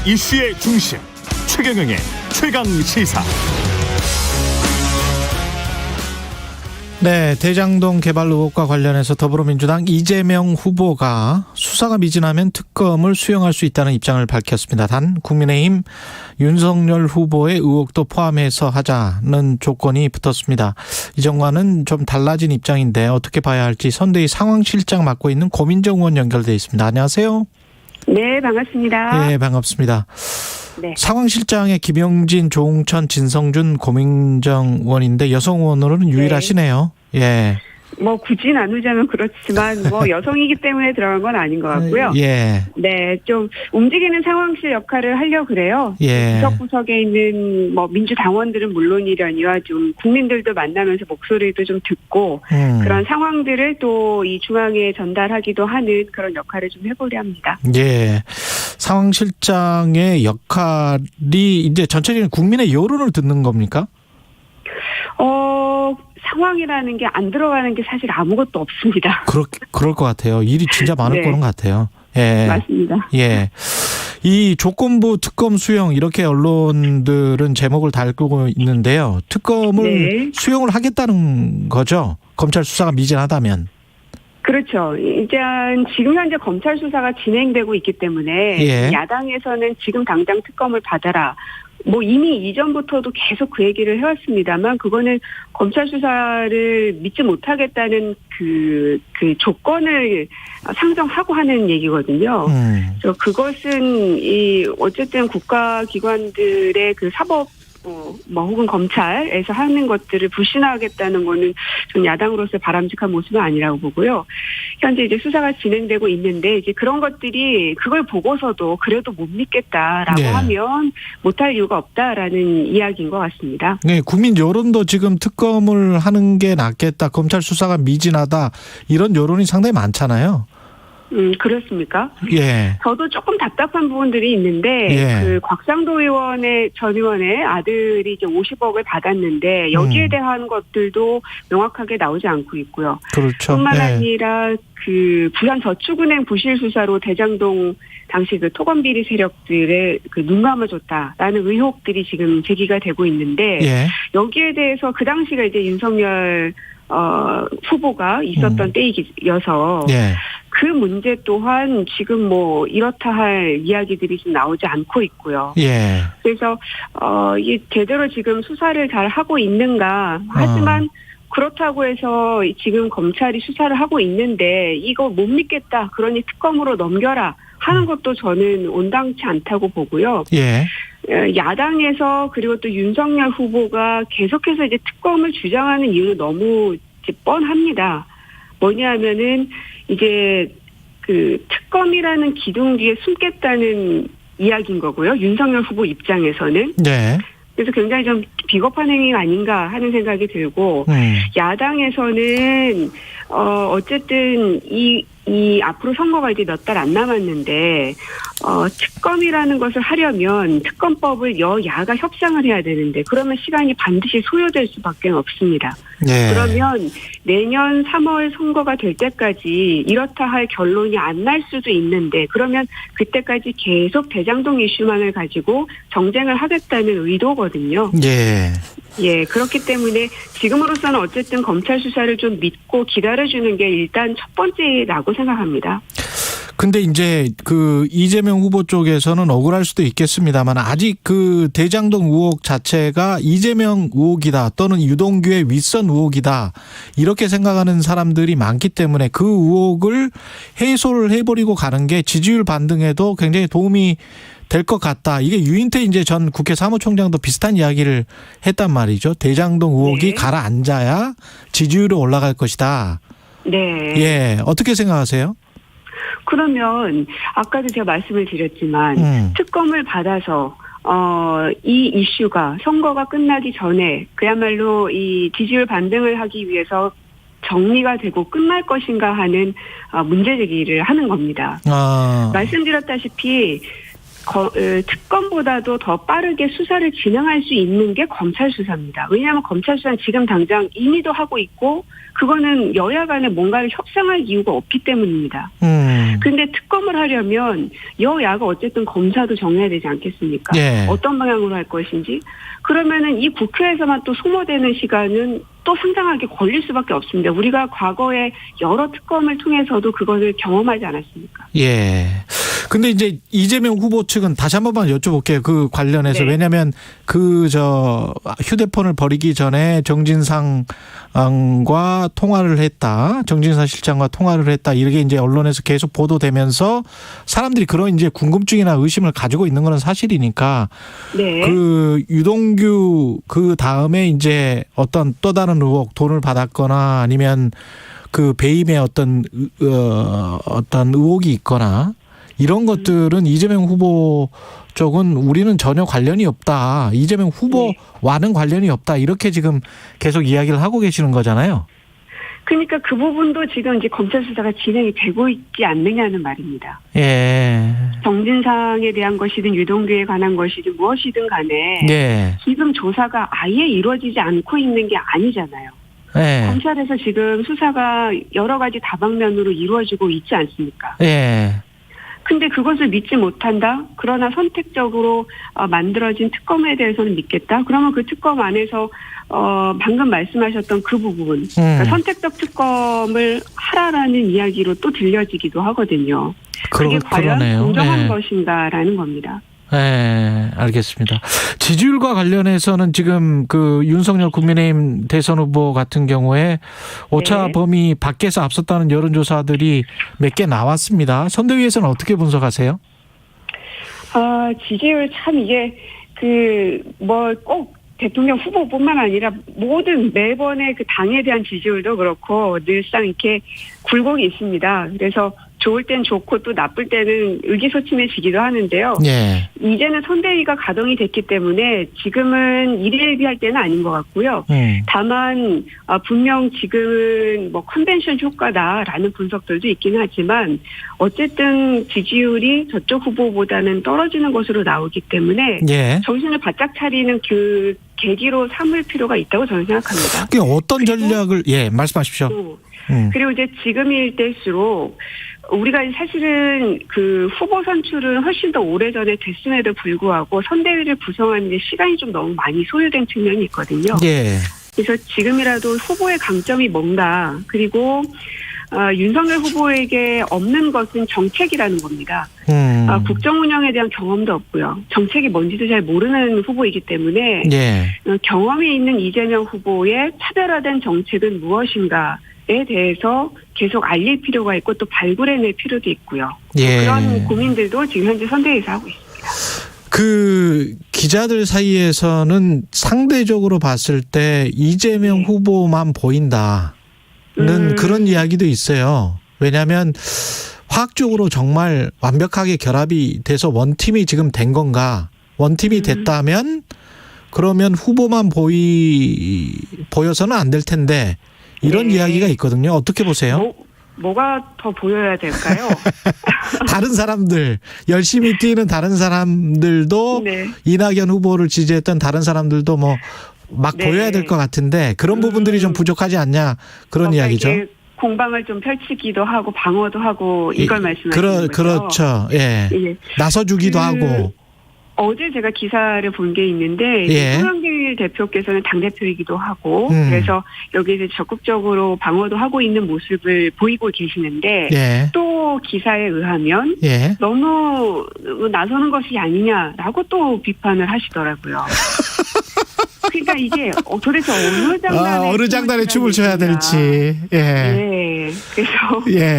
이슈의 중심 최경영의 최강시사. 네, 대장동 개발 의혹과 관련해서 더불어민주당 이재명 후보가 수사가 미진하면 특검을 수용할 수 있다는 입장을 밝혔습니다. 단 국민의힘 윤석열 후보의 의혹도 포함해서 하자는 조건이 붙었습니다. 이전과는 좀 달라진 입장인데 어떻게 봐야 할지 선대위 상황실장 맡고 있는 고민정 의원 연결돼 있습니다. 안녕하세요. 네, 반갑습니다. 네, 반갑습니다. 네. 상황실장의 김용진, 조홍천, 진성준, 고민정 의원인데 여성 의원으로는 유일하시네요. 예. 뭐 굳이 나누자면 그렇지만 뭐 여성이기 때문에 들어간 건 아닌 것 같고요. 예. 네, 좀 움직이는 상황실 역할을 하려고 그래요. 예. 구석구석에 있는 뭐 민주당원들은 물론이려니와 좀 국민들도 만나면서 목소리도 좀 듣고 그런 상황들을 또 이 중앙에 전달하기도 하는 그런 역할을 좀 해보려 합니다. 예. 상황실장의 역할이 이제 전체적인 국민의 여론을 듣는 겁니까? 상황이라는 게 안 들어가는 게 사실 아무것도 없습니다. 그럴 것 같아요. 일이 진짜 많을 네. 거는 같아요. 예. 맞습니다. 예. 이 조건부 특검 수용 이렇게 언론들은 제목을 달고 있는데요. 특검을 네. 수용을 하겠다는 거죠. 검찰 수사가 미진하다면. 그렇죠. 일단 지금 현재 검찰 수사가 진행되고 있기 때문에 예. 야당에서는 지금 당장 특검을 받아라. 뭐 이미 이전부터도 계속 그 얘기를 해왔습니다만 그거는 검찰 수사를 믿지 못하겠다는 그 조건을 상정하고 하는 얘기거든요. 그래서 그것은 어쨌든 국가기관들의 그 사법 혹은 검찰에서 하는 것들을 불신하겠다는 거는 전 야당으로서 바람직한 모습은 아니라고 보고요. 현재 이제 수사가 진행되고 있는데 이제 그런 것들이 그걸 보고서도 그래도 못 믿겠다라고 네. 하면 못할 이유가 없다라는 이야기인 것 같습니다. 네, 국민 여론도 지금 특검을 하는 게 낫겠다. 검찰 수사가 미진하다. 이런 여론이 상당히 많잖아요. 그렇습니까? 예. 저도 조금 답답한 부분들이 있는데, 예. 그 곽상도 전 의원의 아들이 이제 50억을 받았는데, 여기에 대한 것들도 명확하게 나오지 않고 있고요. 그렇죠. 뿐만 예. 아니라, 그, 부산저축은행 부실 수사로 대장동 당시 그 토건비리 세력들의 그 눈 감아줬다라는 의혹들이 지금 제기가 되고 있는데, 예. 여기에 대해서 그 당시가 이제 윤석열 후보가 있었던 때이어서 예. 그 문제 또한 지금 뭐 이렇다 할 이야기들이 지금 나오지 않고 있고요. 예. 그래서 이 제대로 지금 수사를 잘 하고 있는가 하지만 그렇다고 해서 지금 검찰이 수사를 하고 있는데 이거 못 믿겠다. 그러니 특검으로 넘겨라 하는 것도 저는 온당치 않다고 보고요. 예. 야당에서 그리고 또 윤석열 후보가 계속해서 이제 특검을 주장하는 이유는 너무 이제 뻔합니다. 뭐냐면은 이제 그 특검이라는 기둥 뒤에 숨겠다는 이야기인 거고요. 윤석열 후보 입장에서는. 네. 그래서 굉장히 좀 비겁한 행위가 아닌가 하는 생각이 들고 야당에서는 어쨌든 이 앞으로 선거가 이제 몇 달 안 남았는데 특검이라는 것을 하려면 특검법을 여야가 협상을 해야 되는데 그러면 시간이 반드시 소요될 수밖에 없습니다. 네. 그러면 내년 3월 선거가 될 때까지 이렇다 할 결론이 안 날 수도 있는데 그러면 그때까지 계속 대장동 이슈만을 가지고 정쟁을 하겠다는 의도거든요. 예. 예, 그렇기 때문에 지금으로서는 어쨌든 검찰 수사를 좀 믿고 기다려주는 게 일단 첫 번째라고 생각합니다. 근데 이제 그 이재명 후보 쪽에서는 억울할 수도 있겠습니다만 아직 그 대장동 의혹 자체가 이재명 의혹이다 또는 유동규의 윗선 의혹이다 이렇게 생각하는 사람들이 많기 때문에 그 의혹을 해소를 해버리고 가는 게 지지율 반등에도 굉장히 도움이 될 것 같다. 이게 유인태 이제 전 국회 사무총장도 비슷한 이야기를 했단 말이죠. 대장동 의혹이 네. 가라앉아야 지지율이 올라갈 것이다. 네. 예, 어떻게 생각하세요? 그러면 아까도 제가 말씀을 드렸지만 특검을 받아서 이 이슈가 선거가 끝나기 전에 그야말로 이 지지율 반등을 하기 위해서 정리가 되고 끝날 것인가 하는 문제 제기를 하는 겁니다. 말씀드렸다시피 특검보다도 더 빠르게 수사를 진행할 수 있는 게 검찰 수사입니다. 왜냐하면 검찰 수사는 지금 당장 임의도 하고 있고 그거는 여야 간에 뭔가를 협상할 이유가 없기 때문입니다. 그런데 특검을 하려면 여야가 어쨌든 검사도 정해야 되지 않겠습니까? 예. 어떤 방향으로 할 것인지. 그러면은 이 국회에서만 또 소모되는 시간은 또 상당하게 걸릴 수밖에 없습니다. 우리가 과거에 여러 특검을 통해서도 그것을 경험하지 않았습니까? 예. 근데 이제 이재명 후보 측은 다시 한 번만 여쭤볼게요. 그 관련해서. 네. 왜냐하면 휴대폰을 버리기 전에 정진상과 통화를 했다. 정진상 실장과 통화를 했다. 이렇게 이제 언론에서 계속 보도되면서 사람들이 그런 이제 궁금증이나 의심을 가지고 있는 거는 사실이니까. 네. 그 유동규 그 다음에 이제 어떤 또 다른 의혹, 돈을 받았거나 아니면 그 배임의 어떤 의혹이 있거나 이런 것들은 이재명 후보 쪽은 우리는 전혀 관련이 없다. 이재명 후보와는 관련이 없다. 이렇게 지금 계속 이야기를 하고 계시는 거잖아요. 그러니까 그 부분도 지금 이제 검찰 수사가 진행이 되고 있지 않느냐는 말입니다. 예. 정진상에 대한 것이든 유동규에 관한 것이든 무엇이든 간에 예. 지금 조사가 아예 이루어지지 않고 있는 게 아니잖아요. 예. 검찰에서 지금 수사가 여러 가지 다방면으로 이루어지고 있지 않습니까? 예. 근데 그것을 믿지 못한다? 그러나 선택적으로 만들어진 특검에 대해서는 믿겠다? 그러면 그 특검 안에서 방금 말씀하셨던 그 부분, 그러니까 선택적 특검을 하라라는 이야기로 또 들려지기도 하거든요. 그게 과연 그러네요. 공정한 예. 것인가라는 겁니다. 네, 알겠습니다. 지지율과 관련해서는 지금 그 윤석열 국민의힘 대선 후보 같은 경우에 오차 네. 범위 밖에서 앞섰다는 여론조사들이 몇 개 나왔습니다. 선대위에서는 어떻게 분석하세요? 지지율 참 이게 꼭 대통령 후보뿐만 아니라 모든 매번의 그 당에 대한 지지율도 그렇고 늘상 이렇게 굴곡이 있습니다. 그래서 좋을 땐 좋고 또 나쁠 때는 의기소침해지기도 하는데요. 예. 이제는 선대위가 가동이 됐기 때문에 지금은 일희일비할 때는 아닌 것 같고요. 다만 분명 지금은 컨벤션 효과다라는 분석들도 있긴 하지만 어쨌든 지지율이 저쪽 후보보다는 떨어지는 것으로 나오기 때문에 예. 정신을 바짝 차리는 그 계기로 삼을 필요가 있다고 저는 생각합니다. 그게 어떤 전략을 말씀하십시오. 그리고 이제 지금일 때일수록 우리가 사실은 그 후보 선출은 훨씬 더 오래전에 됐음에도 불구하고 선대위를 구성하는 데 시간이 좀 너무 많이 소요된 측면이 있거든요. 예. 그래서 지금이라도 후보의 강점이 뭔가, 그리고 윤석열 후보에게 없는 것은 정책이라는 겁니다. 국정 운영에 대한 경험도 없고요. 정책이 뭔지도 잘 모르는 후보이기 때문에 예. 경험이 있는 이재명 후보의 차별화된 정책은 무엇인가에 대해서 계속 알릴 필요가 있고 또 발굴해낼 필요도 있고요. 예. 그런 고민들도 지금 현재 선대위에서 하고 있습니다. 그 기자들 사이에서는 상대적으로 봤을 때 이재명 후보만 보인다는 그런 이야기도 있어요. 왜냐하면 화학적으로 정말 완벽하게 결합이 돼서 원팀이 지금 된 건가? 원팀이 됐다면 그러면 후보만 보여서는 안 될 텐데 이런 이야기가 있거든요. 어떻게 보세요? 뭐가 더 보여야 될까요? 다른 사람들, 열심히 뛰는 다른 사람들도 네. 이낙연 후보를 지지했던 다른 사람들도 막 보여야 될 것 같은데 그런 부분들이 좀 부족하지 않냐 그런 이야기죠. 공방을 좀 펼치기도 하고 방어도 하고 이걸 말씀하시는 거죠. 그렇죠. 예. 예. 나서주기도 하고. 어제 제가 기사를 본 게 있는데 송영길 대표께서는 당대표이기도 하고 그래서 여기에서 적극적으로 방어도 하고 있는 모습을 보이고 계시는데 또 기사에 의하면 너무 나서는 것이 아니냐라고 또 비판을 하시더라고요. 그러니까 이게 도대체 어느 장단에 춤을 춰야 될지. 그래서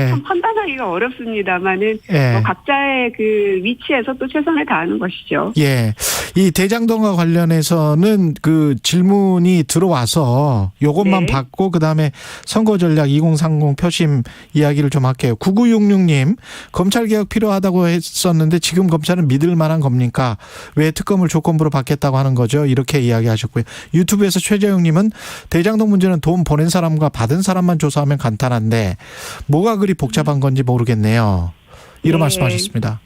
참 판단하기가 어렵습니다만은 각자의 그 위치에서 또 최선을 다하는 것이죠. 예, 이 대장동과 관련해서는 그 질문이 들어와서 요것만 받고 그다음에 선거전략 2030 표심 이야기를 좀 할게요. 9966님, 검찰개혁 필요하다고 했었는데 지금 검찰은 믿을 만한 겁니까? 왜 특검을 조건부로 받겠다고 하는 거죠? 이렇게 이야기하셨고요. 유튜브에서 최재영님은 대장동 문제는 돈 보낸 사람과 받은 사람만 조사하면 간단한데 뭐가 그리 복잡한 건지 모르겠네요. 이런 말씀하셨습니다.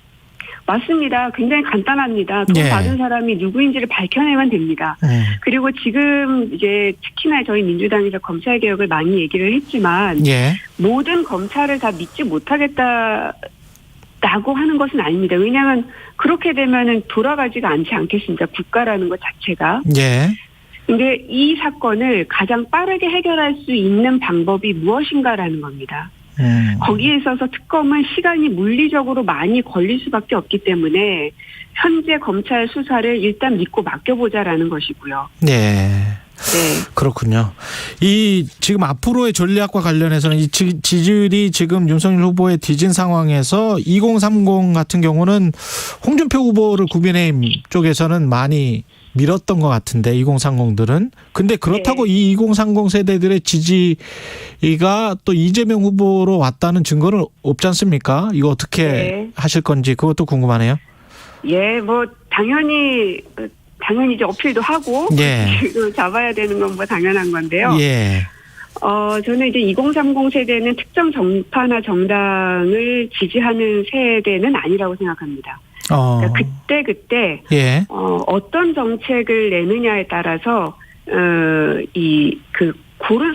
맞습니다. 굉장히 간단합니다. 돈 예. 받은 사람이 누구인지를 밝혀내면 됩니다. 그리고 지금 이제 특히나 저희 민주당에서 검찰 개혁을 많이 얘기를 했지만 예. 모든 검찰을 다 믿지 못하겠다라고 하는 것은 아닙니다. 왜냐하면 그렇게 되면은 돌아가지가 않지 않겠습니까? 국가라는 것 자체가. 예. 근데 이 사건을 가장 빠르게 해결할 수 있는 방법이 무엇인가라는 겁니다. 거기에 있어서 특검은 시간이 물리적으로 많이 걸릴 수밖에 없기 때문에 현재 검찰 수사를 일단 믿고 맡겨보자라는 것이고요. 네. 네. 그렇군요. 이 지금 앞으로의 전략과 관련해서는 이 지지율이 지금 윤석열 후보의 뒤진 상황에서 2030 같은 경우는 홍준표 후보를 국민의힘 쪽에서는 많이 밀었던 것 같은데 2030들은. 근데 그렇다고 네. 이 2030 세대들의 지지가 또 이재명 후보로 왔다는 증거는 없지 않습니까? 이거 어떻게 네. 하실 건지 그것도 궁금하네요. 예, 뭐 당연히 이제 어필도 하고 예. 잡아야 되는 건 뭐 당연한 건데요. 예. 저는 이제 2030 세대는 특정 정파나 정당을 지지하는 세대는 아니라고 생각합니다. 그러니까 그때 예. 어떤 정책을 내느냐에 따라서 고를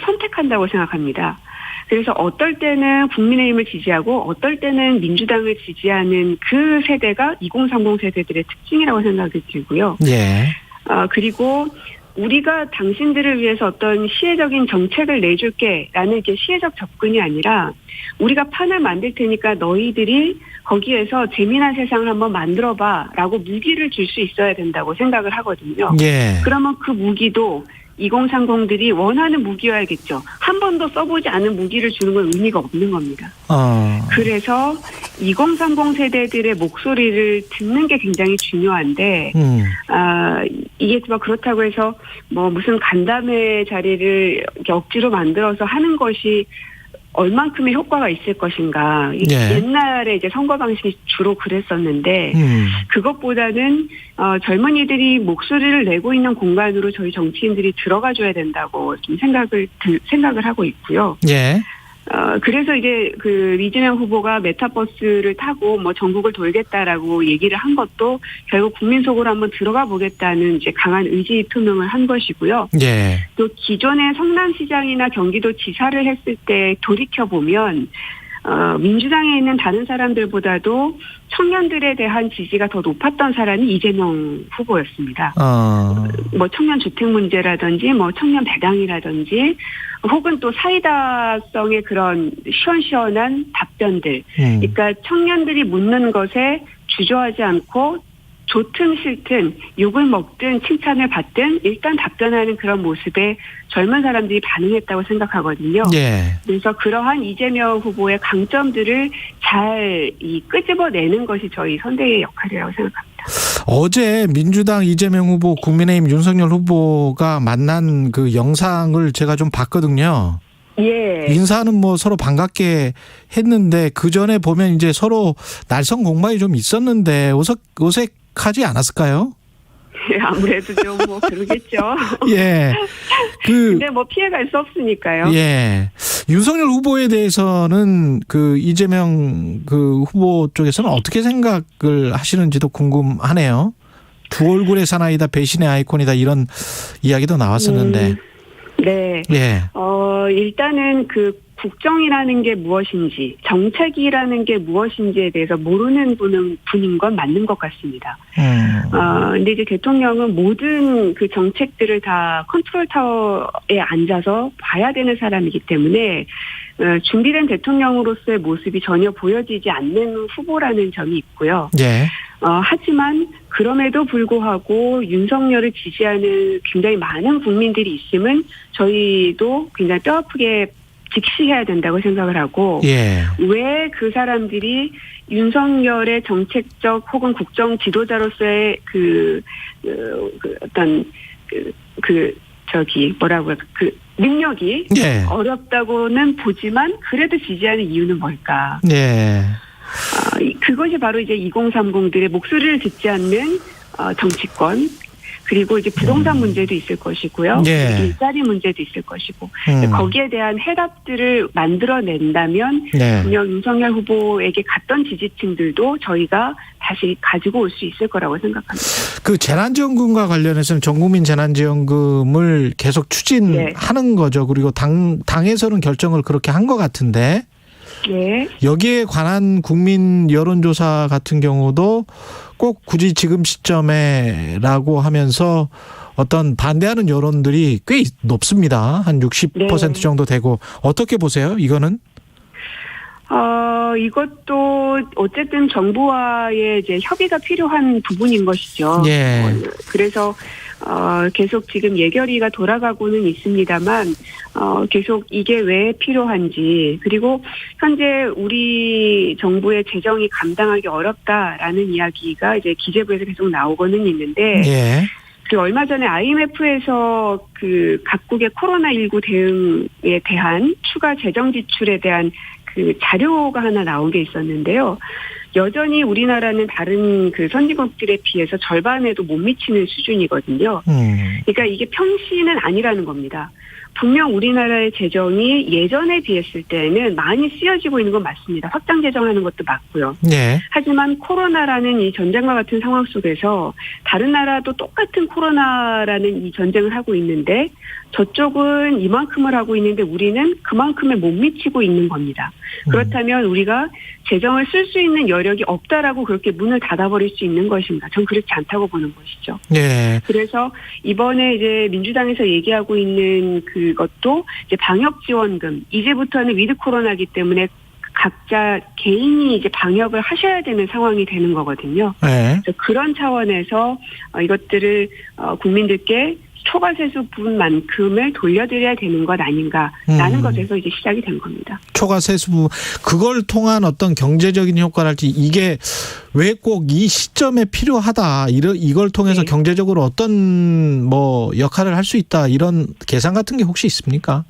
선택한다고 생각합니다. 그래서 어떨 때는 국민의힘을 지지하고 어떨 때는 민주당을 지지하는 그 세대가 2030 세대들의 특징이라고 생각이 들고요. 예. 그리고 우리가 당신들을 위해서 어떤 시혜적인 정책을 내줄게라는 게 시혜적 접근이 아니라 우리가 판을 만들 테니까 너희들이 거기에서 재미난 세상을 한번 만들어봐라고 무기를 줄 수 있어야 된다고 생각을 하거든요. 예. 그러면 그 무기도 2030들이 원하는 무기여야겠죠. 한 번도 써보지 않은 무기를 주는 건 의미가 없는 겁니다. 그래서 2030 세대들의 목소리를 듣는 게 굉장히 중요한데, 이게 뭐 그렇다고 해서 뭐 무슨 간담회 자리를 이렇게 억지로 만들어서 하는 것이 얼만큼의 효과가 있을 것인가. 예. 옛날에 이제 선거 방식이 주로 그랬었는데 그것보다는 젊은이들이 목소리를 내고 있는 공간으로 저희 정치인들이 들어가줘야 된다고 좀 생각을 하고 있고요. 예. 그래서 이제 이재명 후보가 메타버스를 타고 뭐 전국을 돌겠다라고 얘기를 한 것도 결국 국민 속으로 한번 들어가 보겠다는 이제 강한 의지 표명을 한 것이고요. 예. 또 기존의 성남시장이나 경기도 지사를 했을 때 돌이켜 보면 민주당에 있는 다른 사람들보다도 청년들에 대한 지지가 더 높았던 사람이 이재명 후보였습니다. 뭐 청년 주택 문제라든지 뭐 청년 배당이라든지 혹은 또 사이다성의 그런 시원시원한 답변들. 그러니까 청년들이 묻는 것에 주저하지 않고 좋든 싫든 욕을 먹든 칭찬을 받든 일단 답변하는 그런 모습에 젊은 사람들이 반응했다고 생각하거든요. 예. 그래서 그러한 이재명 후보의 강점들을 잘 끄집어내는 것이 저희 선대의 역할이라고 생각합니다. 어제 민주당 이재명 후보, 국민의힘 윤석열 후보가 만난 그 영상을 제가 좀 봤거든요. 예. 인사는 뭐 서로 반갑게 했는데 그 전에 보면 이제 서로 날선 공방이 좀 있었는데 어색하지 않았을까요? 예, 아무래도 좀 뭐 그러겠죠. 예. 근데 뭐 피해갈 수 없으니까요. 예. 윤석열 후보에 대해서는 그 이재명 그 후보 쪽에서는 어떻게 생각을 하시는지도 궁금하네요. 두 얼굴의 사나이다, 배신의 아이콘이다 이런 이야기도 나왔었는데. 네. 예. 일단은 국정이라는 게 무엇인지, 정책이라는 게 무엇인지에 대해서 모르는 분인 건 맞는 것 같습니다. 근데 이제 대통령은 모든 그 정책들을 다 컨트롤 타워에 앉아서 봐야 되는 사람이기 때문에, 준비된 대통령으로서의 모습이 전혀 보여지지 않는 후보라는 점이 있고요. 예. 하지만 그럼에도 불구하고 윤석열을 지지하는 굉장히 많은 국민들이 있음은 저희도 굉장히 뼈아프게 직시해야 된다고 생각을 하고, 예. 왜 그 사람들이 윤석열의 정책적 혹은 국정 지도자로서의 능력이 예. 어렵다고는 보지만 그래도 지지하는 이유는 뭘까? 예. 그것이 바로 이제 2030들의 목소리를 듣지 않는 정치권, 그리고 이제 부동산 문제도 있을 것이고요. 예. 일자리 문제도 있을 것이고 거기에 대한 해답들을 만들어낸다면 네. 분명 윤석열 후보에게 갔던 지지층들도 저희가 다시 가지고 올 수 있을 거라고 생각합니다. 그 재난지원금과 관련해서는 전국민 재난지원금을 계속 추진하는 거죠. 그리고 당에서는 결정을 그렇게 한 것 같은데 네. 여기에 관한 국민 여론조사 같은 경우도 꼭 굳이 지금 시점에라고 하면서 어떤 반대하는 여론들이 꽤 높습니다. 한 60% 네. 정도 되고 어떻게 보세요? 이거는? 이것도 어쨌든 정부와의 이제 협의가 필요한 부분인 것이죠. 예. 그래서 계속 지금 예결위가 돌아가고는 있습니다만 계속 이게 왜 필요한지 그리고 현재 우리 정부의 재정이 감당하기 어렵다라는 이야기가 이제 기재부에서 계속 나오고는 있는데 예. 그 얼마 전에 IMF에서 그 각국의 코로나19 대응에 대한 추가 재정 지출에 대한 그 자료가 하나 나온 게 있었는데요. 여전히 우리나라는 다른 그 선진국들에 비해서 절반에도 못 미치는 수준이거든요. 그러니까 이게 평시는 아니라는 겁니다. 분명 우리나라의 재정이 예전에 비했을 때는 많이 쓰여지고 있는 건 맞습니다. 확장 재정하는 것도 맞고요. 네. 하지만 코로나라는 이 전쟁과 같은 상황 속에서 다른 나라도 똑같은 코로나라는 이 전쟁을 하고 있는데 저쪽은 이만큼을 하고 있는데 우리는 그만큼에 못 미치고 있는 겁니다. 그렇다면 우리가 재정을 쓸 수 있는 여력이 없다라고 그렇게 문을 닫아버릴 수 있는 것인가? 전 그렇지 않다고 보는 것이죠. 네. 그래서 이번에 이제 민주당에서 얘기하고 있는 그것도 이제 방역 지원금 이제부터는 위드 코로나기 때문에 각자 개인이 이제 방역을 하셔야 되는 상황이 되는 거거든요. 네. 그래서 그런 차원에서 이것들을 국민들께 초과세수 부분만큼을 돌려드려야 되는 것 아닌가라는 것에서 이제 시작이 된 겁니다. 초과세수 부분 그걸 통한 어떤 경제적인 효과랄지 이게 왜 꼭 이 시점에 필요하다 이걸 통해서 네. 경제적으로 어떤 뭐 역할을 할 수 있다 이런 계산 같은 게 혹시 있습니까?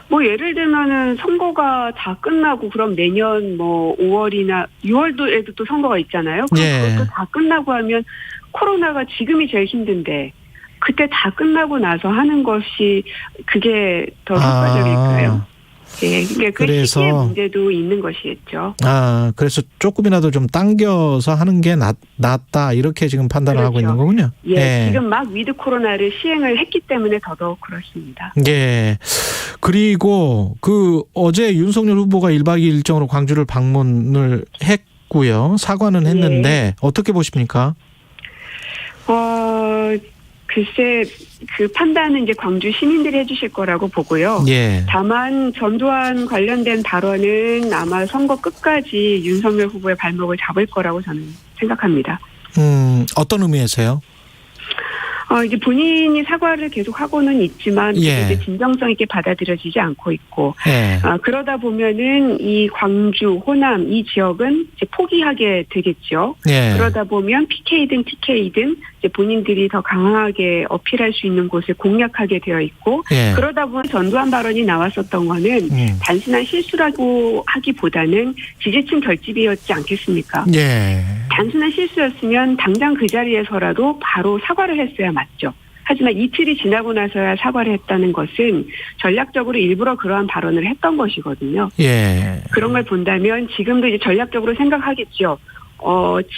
뭐 예를 들면은 선거가 다 끝나고 그럼 내년 뭐 5월이나 6월도에도 또 선거가 있잖아요. 그럼 예. 그것도 다 끝나고 하면 코로나가 지금이 제일 힘든데 그때 다 끝나고 나서 하는 것이 그게 더 효과적일까요? 네, 그러니까 그 그래서 시기의 문제도 있는 것이겠죠. 그래서 조금이라도 좀 당겨서 하는 게 낫다 이렇게 지금 판단을 그렇죠. 하고 있는 거군요. 예, 지금 막 위드 코로나를 시행을 했기 때문에 더더욱 그렇습니다. 예. 그리고 어제 윤석열 후보가 1박 2일 일정으로 광주를 방문을 했고요. 사과는 했는데 예. 어떻게 보십니까? 글쎄 그 판단은 이제 광주 시민들이 해주실 거라고 보고요. 예. 다만 전두환 관련된 발언은 아마 선거 끝까지 윤석열 후보의 발목을 잡을 거라고 저는 생각합니다. 어떤 의미에서요? 이제 본인이 사과를 계속 하고는 있지만 예. 이제 진정성 있게 받아들여지지 않고 있고 예. 그러다 보면은 이 광주, 호남 이 지역은 이제 포기하게 되겠죠. 예. 그러다 보면 PK든 TK든 이제 본인들이 더 강하게 어필할 수 있는 곳을 공략하게 되어 있고 예. 그러다 보면 전두환 발언이 나왔었던 거는 단순한 실수라고 하기보다는 지지층 결집이었지 않겠습니까? 예. 단순한 실수였으면 당장 그 자리에서라도 바로 사과를 했어야 맞죠. 하지만 이틀이 지나고 나서야 사과를 했다는 것은 전략적으로 일부러 그러한 발언을 했던 것이거든요. 예. 그런 걸 본다면 지금도 이제 전략적으로 생각하겠죠.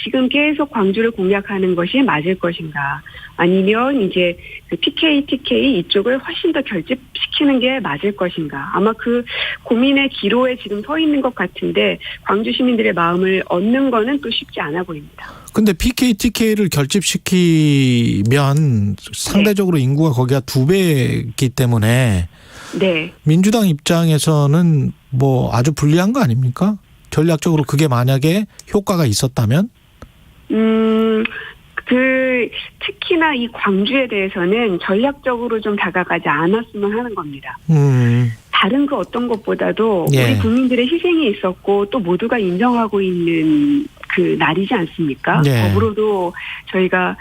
지금 계속 광주를 공략하는 것이 맞을 것인가. 아니면 이제 그 PK, TK 이쪽을 훨씬 더 결집시키는 게 맞을 것인가. 아마 그 고민의 기로에 지금 서 있는 것 같은데 광주 시민들의 마음을 얻는 거는 또 쉽지 않아 보입니다. 근데 PK, TK를 결집시키면 상대적으로 인구가 거기가 2배이기 때문에 네. 민주당 입장에서는 뭐 아주 불리한 거 아닙니까? 전략적으로 그게 만약에 효과가 있었다면? 특히나 이 광주에 대해서는 전략적으로 좀 다가가지 않았으면 하는 겁니다. 다른 그 어떤 것보다도 예. 우리 국민들의 희생이 있었고 또 모두가 인정하고 있는 그 날이지 않습니까? 네. 법으로도 저희가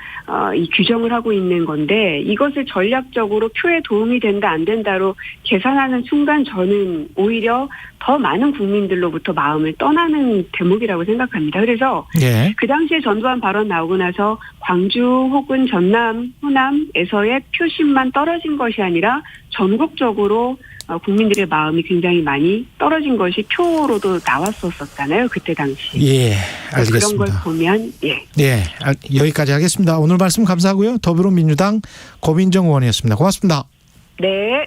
이 규정을 하고 있는 건데 이것을 전략적으로 표에 도움이 된다 안 된다로 계산하는 순간 저는 오히려 더 많은 국민들로부터 마음을 떠나는 대목이라고 생각합니다. 그래서 예. 그 당시에 전두환 발언 나오고 나서 광주 혹은 전남, 호남에서의 표심만 떨어진 것이 아니라 전국적으로 국민들의 마음이 굉장히 많이 떨어진 것이 표로도 나왔었잖아요. 그때 당시. 예, 그런 걸 알겠습니다. 보면 예. 예, 여기까지 하겠습니다. 오늘 말씀 감사하고요. 더불어민주당 고민정 의원이었습니다. 고맙습니다. 네.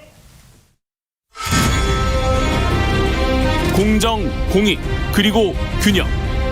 공정, 공익, 그리고 균형.